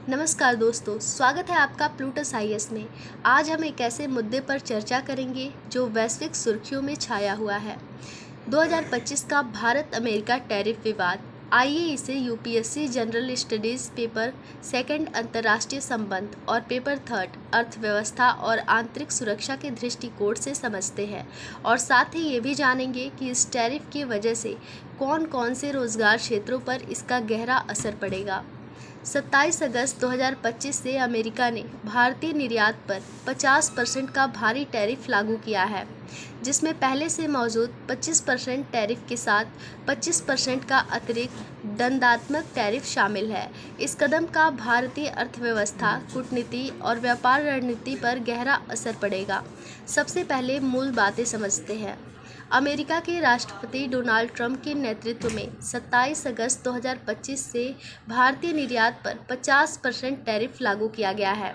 नमस्कार दोस्तों, स्वागत है आपका प्लूटस आईएएस में। आज हम एक ऐसे मुद्दे पर चर्चा करेंगे जो वैश्विक सुर्खियों में छाया हुआ है। 2025 का भारत अमेरिका टैरिफ विवाद। आइए इसे UPSC general studies paper second अंतर्राष्ट्रीय संबंध और पेपर थर्ड अर्थव्यवस्था और आंतरिक सुरक्षा के दृष्टिकोण से समझते हैं और साथ ही ये भी जानेंगे कि इस टैरिफ की वजह से कौन कौन से रोजगार क्षेत्रों पर इसका गहरा असर पड़ेगा। 27 अगस्त 2025 से अमेरिका ने भारतीय निर्यात पर 50% का भारी टैरिफ लागू किया है, जिसमें पहले से मौजूद 25% टैरिफ के साथ 25% का अतिरिक्त दंडात्मक टैरिफ शामिल है। इस कदम का भारतीय अर्थव्यवस्था, कूटनीति और व्यापार रणनीति पर गहरा असर पड़ेगा। सबसे पहले मूल बातें समझते हैं। अमेरिका के राष्ट्रपति डोनाल्ड ट्रंप के नेतृत्व में 27 अगस्त 2025 से भारतीय निर्यात पर 50% टैरिफ लागू किया गया है।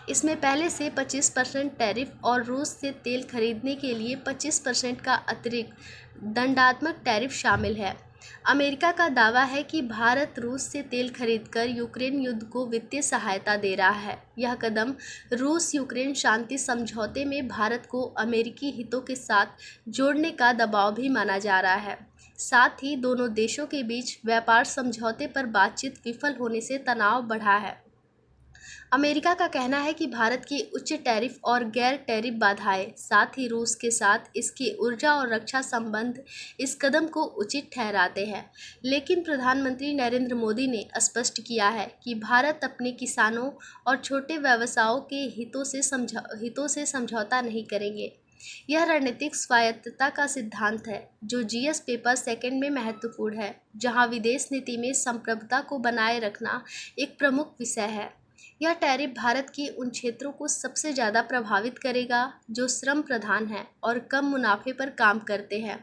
इसमें पहले से 25% टैरिफ और रूस से तेल खरीदने के लिए 25% का अतिरिक्त दंडात्मक टैरिफ शामिल है। अमेरिका का दावा है कि भारत रूस से तेल खरीदकर यूक्रेन युद्ध को वित्तीय सहायता दे रहा है। यह कदम रूस यूक्रेन शांति समझौते में भारत को अमेरिकी हितों के साथ जोड़ने का दबाव भी माना जा रहा है। साथ ही दोनों देशों के बीच व्यापार समझौते पर बातचीत विफल होने से तनाव बढ़ा है। अमेरिका का कहना है कि भारत की उच्च टैरिफ और गैर टैरिफ बाधाएं, साथ ही रूस के साथ इसके ऊर्जा और रक्षा संबंध इस कदम को उचित ठहराते हैं। लेकिन प्रधानमंत्री नरेंद्र मोदी ने स्पष्ट किया है कि भारत अपने किसानों और छोटे व्यवसायों के हितों से समझौता नहीं करेंगे। यह रणनीतिक स्वायत्तता का सिद्धांत है जो जीएस पेपर सेकंड में महत्वपूर्ण है, जहां विदेश नीति में संप्रभुता को बनाए रखना एक प्रमुख विषय है। यह टैरिफ भारत के उन क्षेत्रों को सबसे ज़्यादा प्रभावित करेगा जो श्रम प्रधान हैं और कम मुनाफे पर काम करते हैं।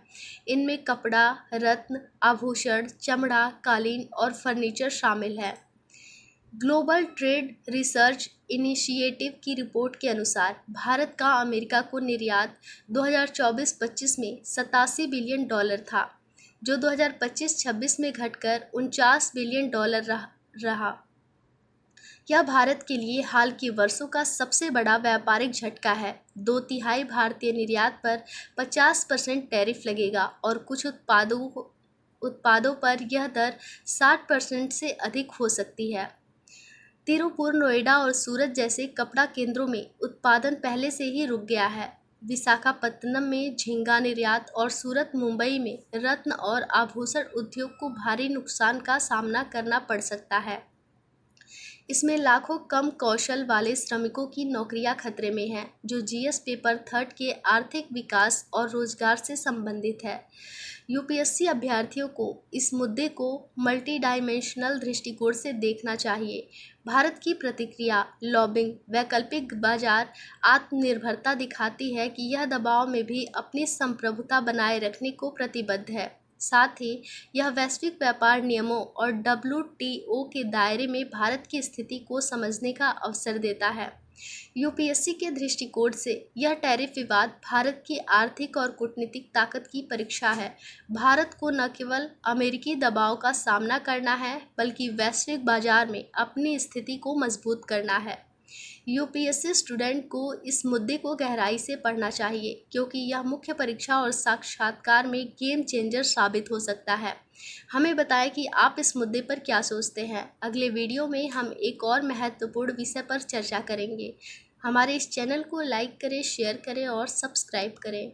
इनमें कपड़ा, रत्न, आभूषण, चमड़ा, कालीन और फर्नीचर शामिल है। ग्लोबल ट्रेड रिसर्च इनिशिएटिव की रिपोर्ट के अनुसार भारत का अमेरिका को निर्यात 2024-25 में $87 बिलियन था, जो 2025-26 में घटकर $49 बिलियन रहा। यह भारत के लिए हाल के वर्षों का सबसे बड़ा व्यापारिक झटका है। 2/3 भारतीय निर्यात पर 50% टैरिफ लगेगा और कुछ उत्पादों पर यह दर 60% से अधिक हो सकती है। तिरुपुर, नोएडा और सूरत जैसे कपड़ा केंद्रों में उत्पादन पहले से ही रुक गया है। विशाखापत्तनम में झींगा निर्यात और सूरत, मुंबई में रत्न और आभूषण उद्योग को भारी नुकसान का सामना करना पड़ सकता है। इसमें लाखों कम कौशल वाले श्रमिकों की नौकरियां खतरे में हैं, जो जीएस पेपर थर्ड के आर्थिक विकास और रोजगार से संबंधित है। यूपीएससी अभ्यर्थियों को इस मुद्दे को मल्टी डायमेंशनल दृष्टिकोण से देखना चाहिए। भारत की प्रतिक्रिया, लॉबिंग, वैकल्पिक बाजार आत्मनिर्भरता दिखाती है कि यह दबाव में भी अपनी संप्रभुता बनाए रखने को प्रतिबद्ध है। साथ ही यह वैश्विक व्यापार नियमों और डब्ल्यूटीओ के दायरे में भारत की स्थिति को समझने का अवसर देता है। यूपीएससी के दृष्टिकोण से यह टैरिफ विवाद भारत की आर्थिक और कूटनीतिक ताकत की परीक्षा है। भारत को न केवल अमेरिकी दबाव का सामना करना है, बल्कि वैश्विक बाजार में अपनी स्थिति को मजबूत करना है। यूपीएससी स्टूडेंट को इस मुद्दे को गहराई से पढ़ना चाहिए, क्योंकि यह मुख्य परीक्षा और साक्षात्कार में गेम चेंजर साबित हो सकता है। हमें बताएं कि आप इस मुद्दे पर क्या सोचते हैं। अगले वीडियो में हम एक और महत्वपूर्ण विषय पर चर्चा करेंगे। हमारे इस चैनल को लाइक करें, शेयर करें और सब्सक्राइब करें।